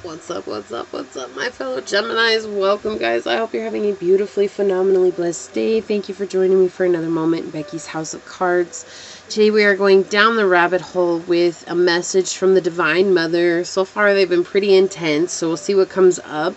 What's up, what's up, what's up, my fellow Geminis? Welcome, guys. I hope you're having a beautifully, phenomenally blessed day. Thank you for joining me for another moment in Becky's House of Cards. Today we are going down the rabbit hole with a message from the Divine Mother. So far they've been pretty intense, so we'll see what comes up.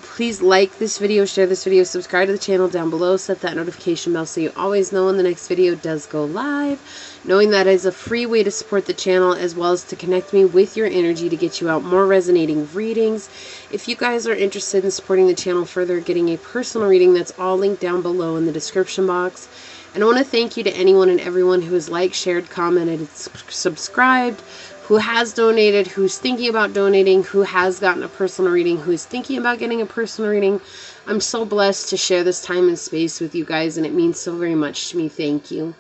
Please like this video, share this video, subscribe to the channel down below, set that notification bell so you always know when the next video does go live. Knowing that is a free way to support the channel as well as to connect me with your energy to get you out more resonating readings. If you guys are interested in supporting the channel further, getting a personal reading, that's all linked down below in the description box. And I want to thank you to anyone and everyone who has liked, shared, commented, subscribed, who has donated, who's thinking about donating, who has gotten a personal reading, who is thinking about getting a personal reading. I'm so blessed to share this time and space with you guys, and it means so very much to me. Thank you.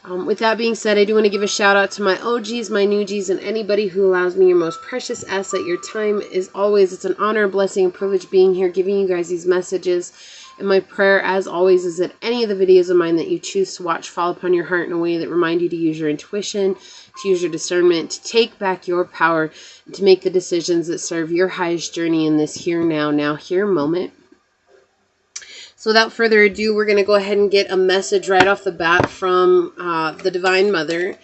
With that being said, I do want to give a shout out to my OGs, my newgies, and anybody who allows me your most precious asset, your time. As always, it's an honor, blessing, and privilege being here, giving you guys these messages. And my prayer, as always, is that any of the videos of mine that you choose to watch fall upon your heart in a way that remind you to use your intuition, to use your discernment, to take back your power, and to make the decisions that serve your highest journey in this here, now, here moment. So without further ado, we're going to go ahead and get a message right off the bat from the Divine Mother.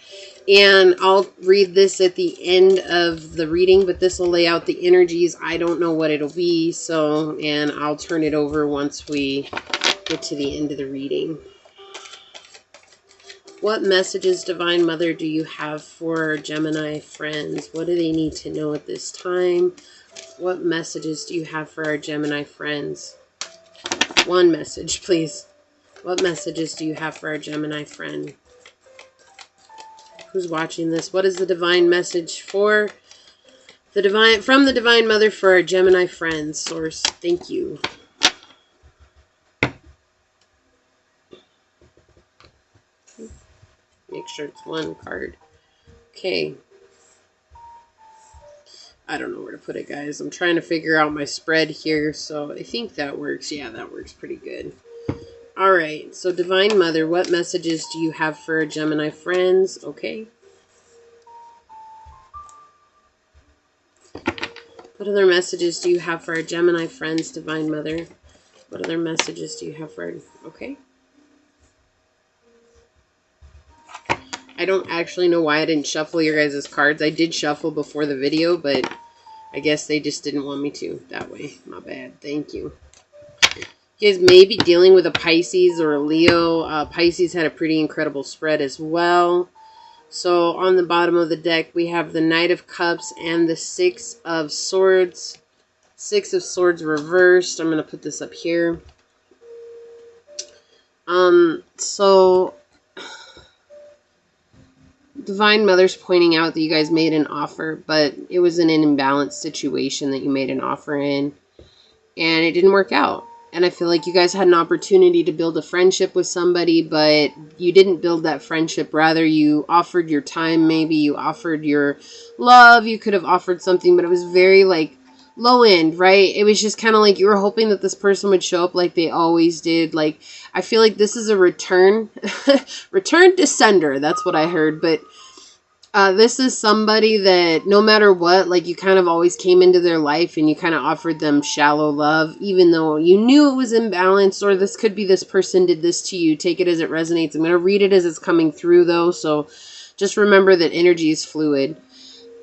And I'll read this at the end of the reading, but this will lay out the energies. I don't know what it'll be, and I'll turn it over once we get to the end of the reading. What messages, Divine Mother, do you have for our Gemini friends? What do they need to know at this time? What messages do you have for our Gemini friends? One message, please. What messages do you have for our Gemini friend? Who's watching this? What is the divine message for the Divine Mother for our Gemini friends? Source, thank you. Make sure it's one card. Okay. I don't know where to put it, guys. I'm trying to figure out my spread here, so I think that works. Yeah, that works pretty good. All right, so Divine Mother, what messages do you have for our Gemini friends? Okay. What other messages do you have for our Gemini friends, Divine Mother? What other messages do you have for our... Okay. I don't actually know why I didn't shuffle your guys' cards. I did shuffle before the video, but I guess they just didn't want me to that way. My bad. Thank you. You guys may be dealing with a Pisces or a Leo. Pisces had a pretty incredible spread as well. So on the bottom of the deck, we have the Knight of Cups and the Six of Swords. Six of Swords reversed. I'm going to put this up here. So Divine Mother's pointing out that you guys made an offer, but it was in an imbalanced situation that you made an offer in, and it didn't work out. And I feel like you guys had an opportunity to build a friendship with somebody, but you didn't build that friendship. Rather, you offered your time, maybe you offered your love, you could have offered something, but it was very, like, low end, right? It was just kind of like you were hoping that this person would show up like they always did. Like, I feel like this is a return, return to sender. That's what I heard. But this is somebody that no matter what, like you kind of always came into their life and you kind of offered them shallow love, even though you knew it was imbalanced, or this could be this person did this to you. Take it as it resonates. I'm going to read it as it's coming through though. So just remember that energy is fluid.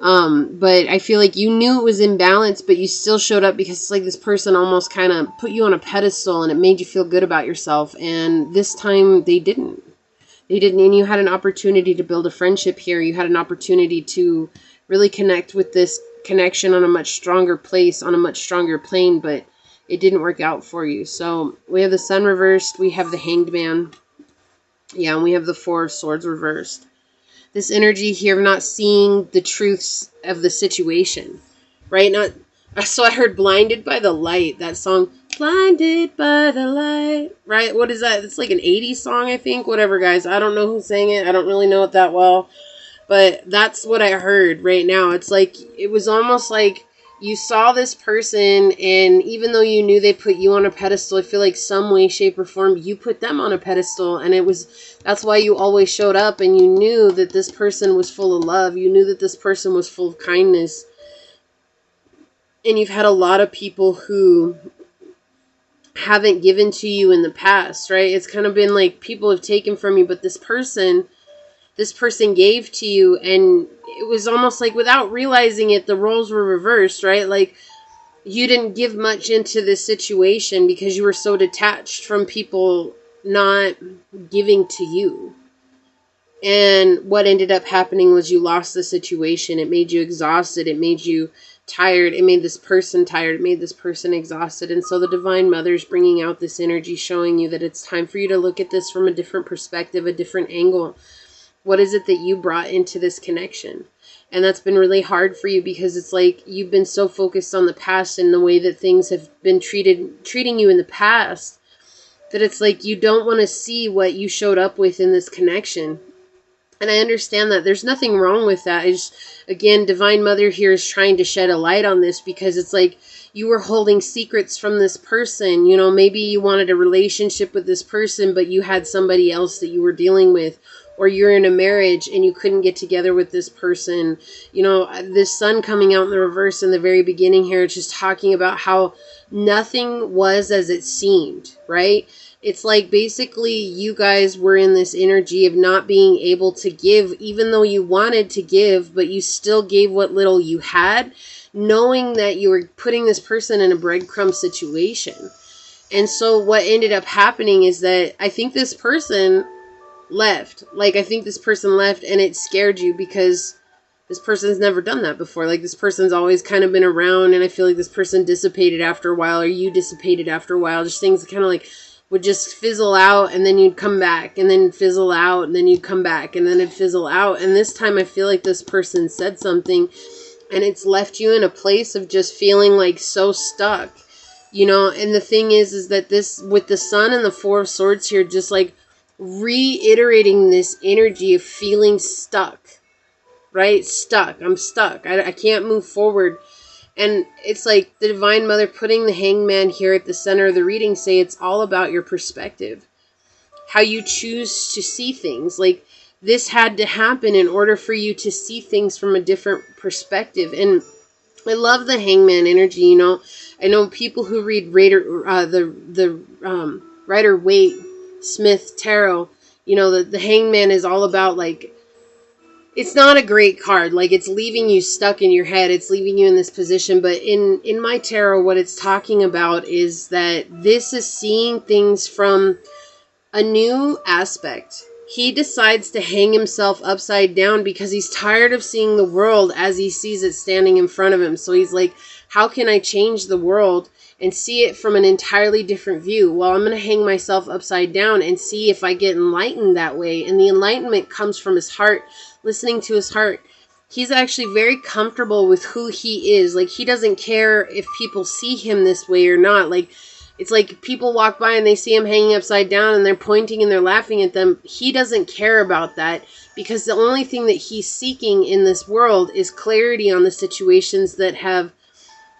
But I feel like you knew it was imbalanced, but you still showed up because it's like this person almost kind of put you on a pedestal and it made you feel good about yourself. And this time they didn't. They didn't, and you had an opportunity to build a friendship here. You had an opportunity to really connect with this connection on a much stronger place, on a much stronger plane, but it didn't work out for you. So we have the Sun reversed. We have the Hanged Man. Yeah, and we have the Four of Swords reversed. This energy here of not seeing the truths of the situation, right? So I heard Blinded by the Light, that song, Blinded by the Light, right? What is that? It's like an 80s song, I think. Whatever, guys. I don't know who sang it. I don't really know it that well. But that's what I heard right now. It's like, it was almost like you saw this person, and even though you knew they put you on a pedestal, I feel like some way, shape, or form, you put them on a pedestal, and that's why you always showed up, and you knew that this person was full of love. You knew that this person was full of kindness. And you've had a lot of people who haven't given to you in the past, right? It's kind of been like people have taken from you, but this person gave to you, and it was almost like without realizing it, the roles were reversed, right? Like you didn't give much into this situation because you were so detached from people not giving to you. And what ended up happening was you lost the situation. It made you exhausted. It made you tired. It made this person tired. It made this person exhausted. And so the Divine Mother's bringing out this energy, showing you that it's time for you to look at this from a different perspective, a different angle. What is it that you brought into this connection? And that's been really hard for you because it's like you've been so focused on the past and the way that things have been treating you in the past, that it's like you don't want to see what you showed up with in this connection. And I understand that. There's nothing wrong with that. It's, again, Divine Mother here is trying to shed a light on this because it's like you were holding secrets from this person. You know, maybe you wanted a relationship with this person, but you had somebody else that you were dealing with. Or you're in a marriage and you couldn't get together with this person. You know, this sun coming out in the reverse in the very beginning here, it's just talking about how nothing was as it seemed, right? It's like basically you guys were in this energy of not being able to give, even though you wanted to give, but you still gave what little you had, knowing that you were putting this person in a breadcrumb situation. And so what ended up happening is that I think this person left. Like, I think this person left and it scared you because this person's never done that before. Like, this person's always kind of been around, and I feel like this person dissipated after a while, or you dissipated after a while. Just things kind of like would just fizzle out, and then you'd come back, and then fizzle out, and then you'd come back, and then it'd fizzle out. And this time I feel like this person said something, and it's left you in a place of just feeling like so stuck, you know. And the thing is that this, with the Sun and the Four of Swords here, just like reiterating this energy of feeling stuck, right? Stuck. I'm stuck. I can't move forward. And it's like the Divine Mother putting the Hangman here at the center of the reading, say it's all about your perspective, how you choose to see things. Like, this had to happen in order for you to see things from a different perspective. And I love the Hangman energy. You know, I know people who read Rider-Waite Smith tarot, you know, the Hangman is all about, like, it's not a great card. Like, it's leaving you stuck in your head. It's leaving you in this position. But in my tarot, what it's talking about is that this is seeing things from a new aspect. He decides to hang himself upside down because he's tired of seeing the world as he sees it standing in front of him. So he's like, how can I change the world and see it from an entirely different view? Well, I'm going to hang myself upside down and see if I get enlightened that way. And the enlightenment comes from his heart, listening to his heart. He's actually very comfortable with who he is. Like, he doesn't care if people see him this way or not. Like, it's like people walk by and they see him hanging upside down and they're pointing and they're laughing at them. He doesn't care about that because the only thing that he's seeking in this world is clarity on the situations that have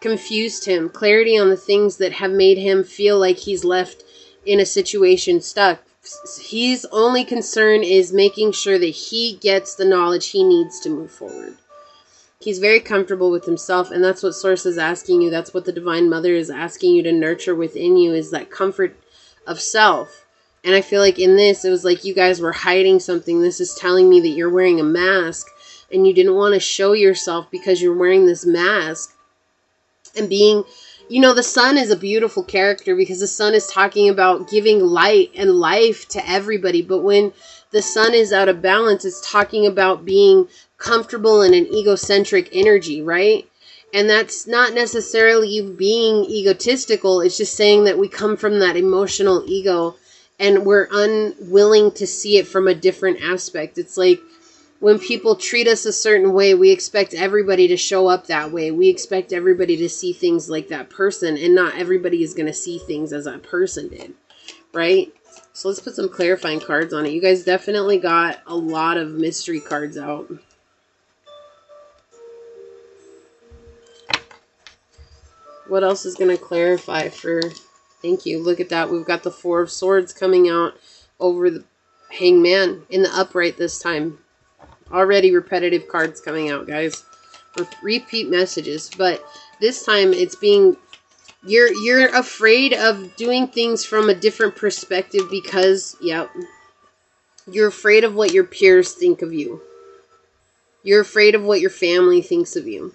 confused him, clarity on the things that have made him feel like he's left in a situation stuck. His only concern is making sure that he gets the knowledge he needs to move forward. He's very comfortable with himself, and that's what Source is asking you. That's what the Divine Mother is asking you to nurture within you, is that comfort of self. And I feel like in this, it was like you guys were hiding something. This is telling me that you're wearing a mask, and you didn't want to show yourself because you're wearing this mask. And being, you know, the Sun is a beautiful character because the Sun is talking about giving light and life to everybody. But when the Sun is out of balance, it's talking about being comfortable in an egocentric energy, right? And that's not necessarily you being egotistical. It's just saying that we come from that emotional ego and we're unwilling to see it from a different aspect. It's like when people treat us a certain way, we expect everybody to show up that way. We expect everybody to see things like that person, and not everybody is going to see things as that person did, right? So let's put some clarifying cards on it. You guys definitely got a lot of mystery cards out. What else is going to clarify for... Thank you. Look at that. We've got the Four of Swords coming out over the Hangman in the upright this time. Already repetitive cards coming out, guys. Repeat messages. But This time it's being, you're afraid of doing things from a different perspective because, yep, you're afraid of what your peers think of you. You're afraid of what your family thinks of you.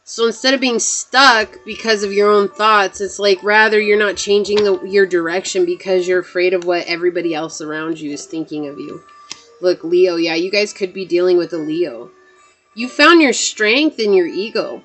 So instead of being stuck because of your own thoughts, it's like rather you're not changing your direction because you're afraid of what everybody else around you is thinking of you. Look, Leo, yeah, you guys could be dealing with a Leo. You found your strength in your ego.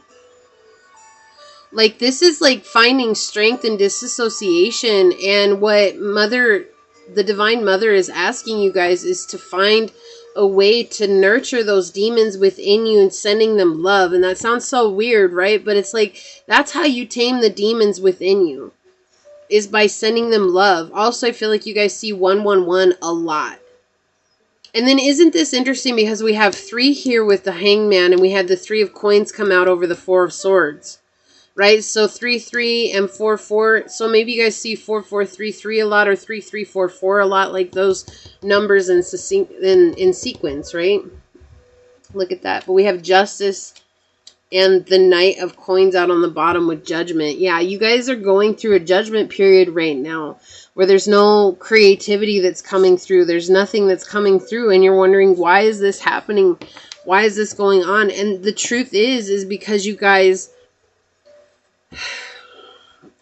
Like, this is like finding strength in disassociation. And what the Divine Mother is asking you guys is to find a way to nurture those demons within you and sending them love. And that sounds so weird, right? But it's like, that's how you tame the demons within you, is by sending them love. Also, I feel like you guys see 111 a lot. And then isn't this interesting because we have 3 here with the Hangman and we had the 3 of coins come out over the 4 of swords. Right? So 3-3 and 4-4. So maybe you guys see 4-4-3-3 a lot or 3-3-4-4 a lot, like those numbers in sequence, right? Look at that. But we have Justice and the Knight of Coins out on the bottom with Judgment. Yeah, you guys are going through a judgment period right now where there's no creativity that's coming through. There's nothing that's coming through and you're wondering, why is this happening? Why is this going on? And the truth is because you guys,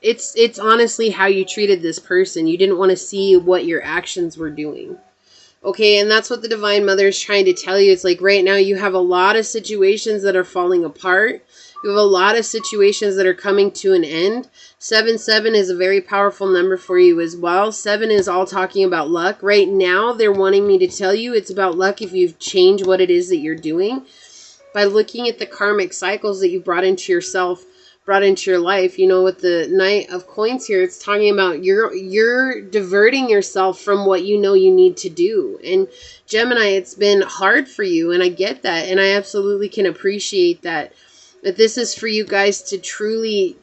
it's honestly how you treated this person. You didn't want to see what your actions were doing. Okay, and that's what the Divine Mother is trying to tell you. It's like right now you have a lot of situations that are falling apart. You have a lot of situations that are coming to an end. 7-7 is a very powerful number for you as well. 7 is all talking about luck. Right now, they're wanting me to tell you it's about luck if you've changed what it is that you're doing. By looking at the karmic cycles that you brought into yourself, brought into your life, you know, with the Knight of Coins here, it's talking about you're diverting yourself from what you know you need to do. And Gemini, it's been hard for you, and I get that, and I absolutely can appreciate that. That this is for you guys to truly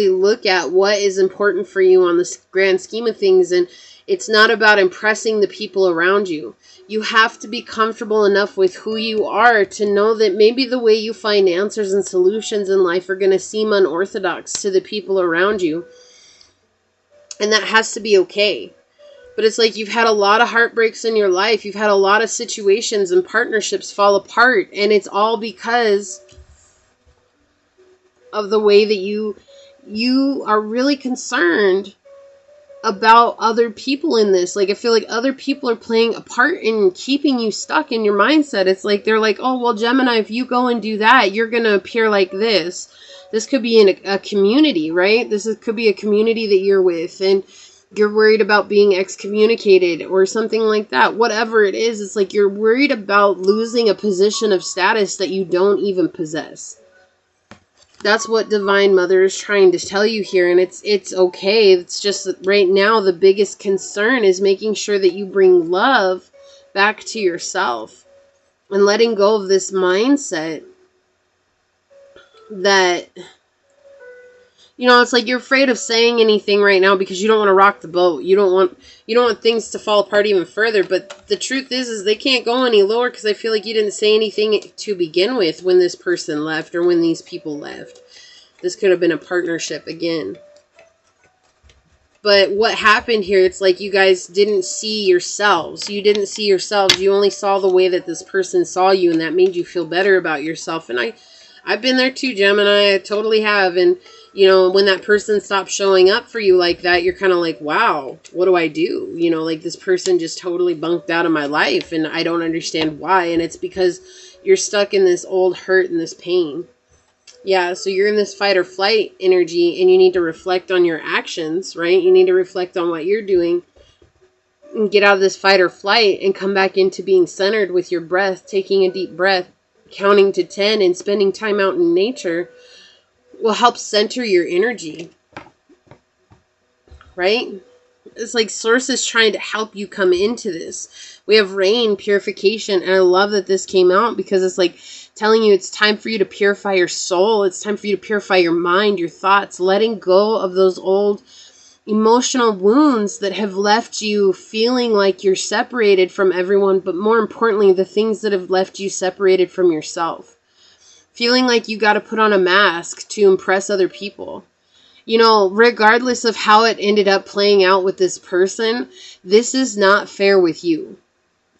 look at what is important for you on the grand scheme of things. And it's not about impressing the people around you. You have to be comfortable enough with who you are to know that maybe the way you find answers and solutions in life are going to seem unorthodox to the people around you. And that has to be okay. But it's like you've had a lot of heartbreaks in your life. You've had a lot of situations and partnerships fall apart. And it's all because of the way that you are really concerned about other people in this. Like, I feel like other people are playing a part in keeping you stuck in your mindset. It's like, they're like, oh, well, Gemini, if you go and do that, you're going to appear like this. This could be in a community, right? Could be a community that you're with, and you're worried about being excommunicated or something like that. Whatever it is, it's like you're worried about losing a position of status that you don't even possess. That's what Divine Mother is trying to tell you here, and it's okay. It's just that right now the biggest concern is making sure that you bring love back to yourself and letting go of this mindset that, you know, it's like you're afraid of saying anything right now because you don't want to rock the boat. You don't want things to fall apart even further. But the truth is they can't go any lower because I feel like you didn't say anything to begin with when this person left or when these people left. This could have been a partnership again. But what happened here, it's like you guys didn't see yourselves. You didn't see yourselves. You only saw the way that this person saw you, and that made you feel better about yourself. And I've been there too, Gemini. I totally have. And you know, when that person stops showing up for you like that, you're kind of like, wow, what do I do? You know, like this person just totally bunked out of my life and I don't understand why. And it's because you're stuck in this old hurt and this pain. Yeah, so you're in this fight or flight energy and you need to reflect on your actions, right? You need to reflect on what you're doing and get out of this fight or flight and come back into being centered with your breath, taking a deep breath, counting to 10 and spending time out in nature will help center your energy, right? It's like Source is trying to help you come into this. We have rain, purification, and I love that this came out because it's like telling you it's time for you to purify your soul. It's time for you to purify your mind, your thoughts, letting go of those old emotional wounds that have left you feeling like you're separated from everyone, but more importantly, the things that have left you separated from yourself. feeling like you got to put on a mask to impress other people. You know, regardless of how it ended up playing out with this person, this is not fair with you.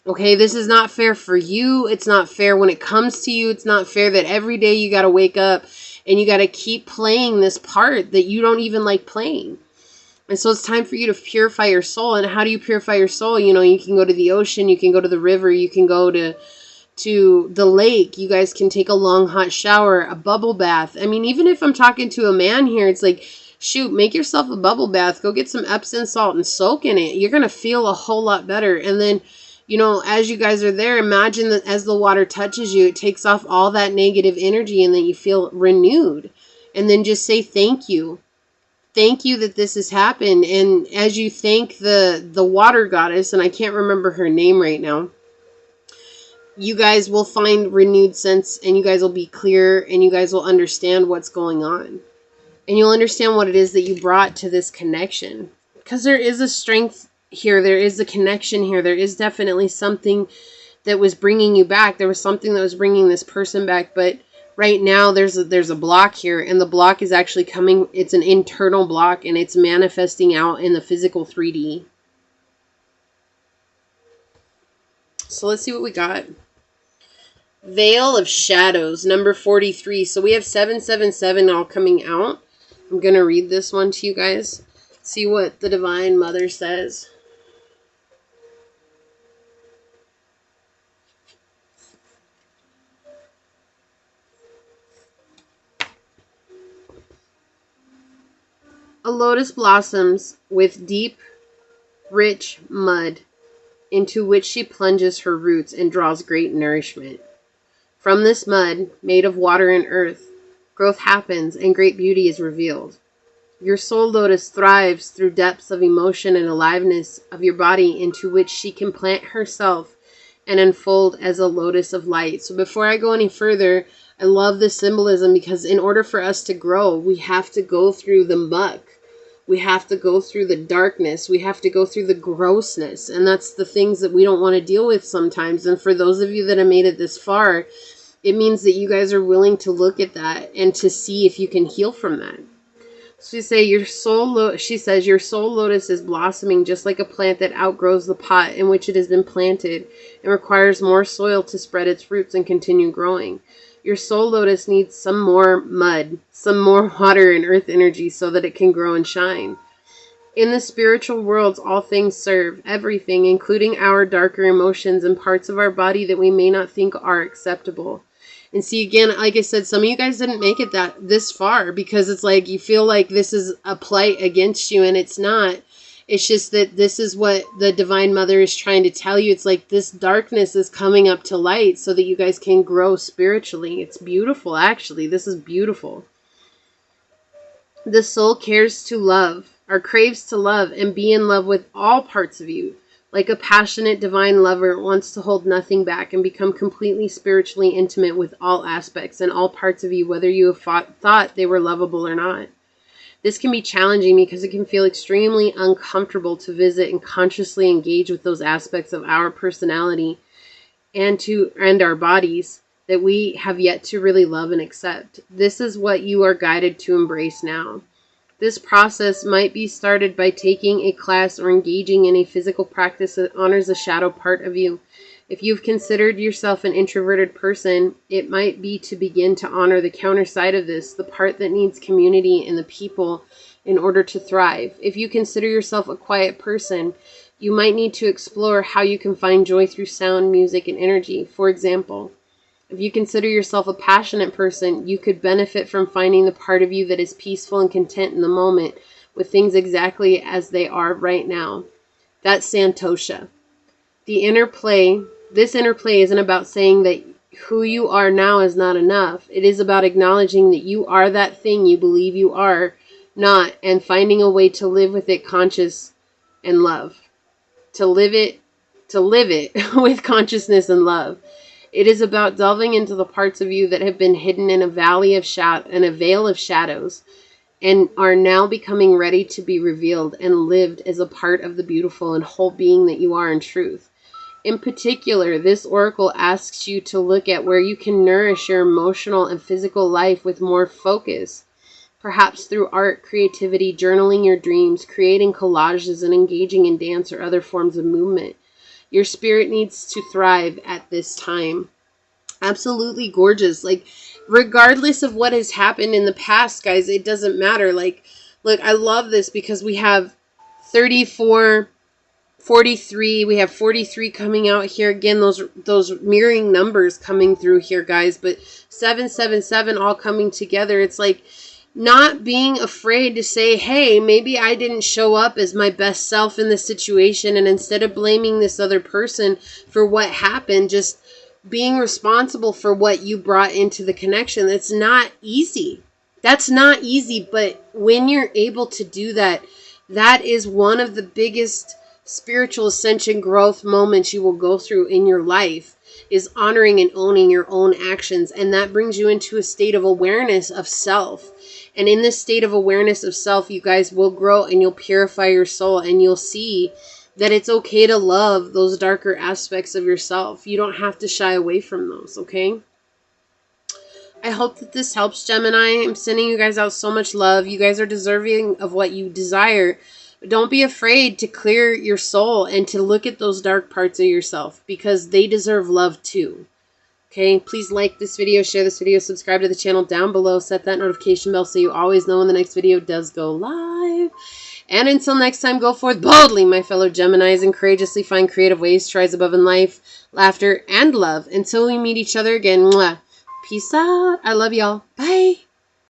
Okay, this is not fair for you. It's not fair when it comes to you. It's not fair that every day you got to wake up and you got to keep playing this part that you don't even like playing. And so it's time for you to purify your soul. And how do you purify your soul? You know, you can go to the ocean, you can go to the river, you can go to the lake. You guys can take a long hot shower, a bubble bath. I mean, even if I'm talking to a man here, it's like, shoot, make yourself a bubble bath. Go get some Epsom salt and soak in it. You're going to feel a whole lot better. And then, you know, as you guys are there, imagine that as the water touches you, it takes off all that negative energy and then you feel renewed. And then just say thank you. Thank you that this has happened. And as you thank the water goddess, and I can't remember her name right now, you guys will find renewed sense and you guys will be clear and you guys will understand what's going on. And you'll understand what it is that you brought to this connection. Because there is a strength here. There is a connection here. There is definitely something that was bringing you back. There was something that was bringing this person back. But right now there's a block here. And the block is actually coming. It's an internal block. And it's manifesting out in the physical 3D. So let's see what we got. Veil of Shadows, number 43. So we have 777 all coming out. I'm going to read this one to you guys. See what the Divine Mother says. A lotus blossoms with deep, rich mud into which she plunges her roots and draws great nourishment. From this mud, made of water and earth, growth happens and great beauty is revealed. Your soul lotus thrives through depths of emotion and aliveness of your body into which she can plant herself and unfold as a lotus of light. So before I go any further, I love this symbolism because in order for us to grow, we have to go through the muck. We have to go through the darkness. We have to go through the grossness. And that's the things that we don't want to deal with sometimes. And for those of you that have made it this far, it means that you guys are willing to look at that and to see if you can heal from that. So she says, your soul lotus is blossoming just like a plant that outgrows the pot in which it has been planted and requires more soil to spread its roots and continue growing. Your soul lotus needs some more mud, some more water and earth energy so that it can grow and shine. In the spiritual worlds, all things serve, everything, including our darker emotions and parts of our body that we may not think are acceptable. And see, again, like I said, some of you guys didn't make it this far because it's like you feel like this is a plight against you, and it's not. It's just that this is what the Divine Mother is trying to tell you. It's like this darkness is coming up to light so that you guys can grow spiritually. It's beautiful, actually. This is beautiful. The soul cares to love, or craves to love, and be in love with all parts of you. Like a passionate divine lover wants to hold nothing back and become completely spiritually intimate with all aspects and all parts of you, whether you have thought they were lovable or not. This can be challenging because it can feel extremely uncomfortable to visit and consciously engage with those aspects of our personality and our bodies that we have yet to really love and accept. This is what you are guided to embrace now. This process might be started by taking a class or engaging in a physical practice that honors the shadow part of you. If you've considered yourself an introverted person, it might be to begin to honor the counter side of this, the part that needs community and the people in order to thrive. If you consider yourself a quiet person, you might need to explore how you can find joy through sound, music, and energy. For example, if you consider yourself a passionate person, you could benefit from finding the part of you that is peaceful and content in the moment with things exactly as they are right now. That's Santosha. This interplay isn't about saying that who you are now is not enough. It is about acknowledging that you are that thing you believe you are not, and finding a way to live with it conscious and love. To live it with consciousness and love. It is about delving into the parts of you that have been hidden in a veil of shadows and are now becoming ready to be revealed and lived as a part of the beautiful and whole being that you are in truth. In particular, this oracle asks you to look at where you can nourish your emotional and physical life with more focus. Perhaps through art, creativity, journaling your dreams, creating collages, and engaging in dance or other forms of movement. Your spirit needs to thrive at this time. Absolutely gorgeous. Like, regardless of what has happened in the past, guys, it doesn't matter. Like, look, I love this because we have 34, 43. We have 43 coming out here. Again, those mirroring numbers coming through here, guys. But 777 all coming together. It's like not being afraid to say, hey, maybe I didn't show up as my best self in this situation. And instead of blaming this other person for what happened, just being responsible for what you brought into the connection. That's not easy. That's not easy. But when you're able to do that, that is one of the biggest spiritual ascension growth moments you will go through in your life, is honoring and owning your own actions. And that brings you into a state of awareness of self. And in this state of awareness of self, you guys will grow and you'll purify your soul, and you'll see that it's okay to love those darker aspects of yourself. You don't have to shy away from those, okay? I hope that this helps, Gemini. I'm sending you guys out so much love. You guys are deserving of what you desire. But don't be afraid to clear your soul and to look at those dark parts of yourself, because they deserve love too. Okay, please like this video, share this video, subscribe to the channel down below, set that notification bell so you always know when the next video does go live. And until next time, go forth boldly, my fellow Geminis, and courageously find creative ways to rise above in life, laughter, and love. Until we meet each other again, mwah. Peace out. I love y'all. Bye.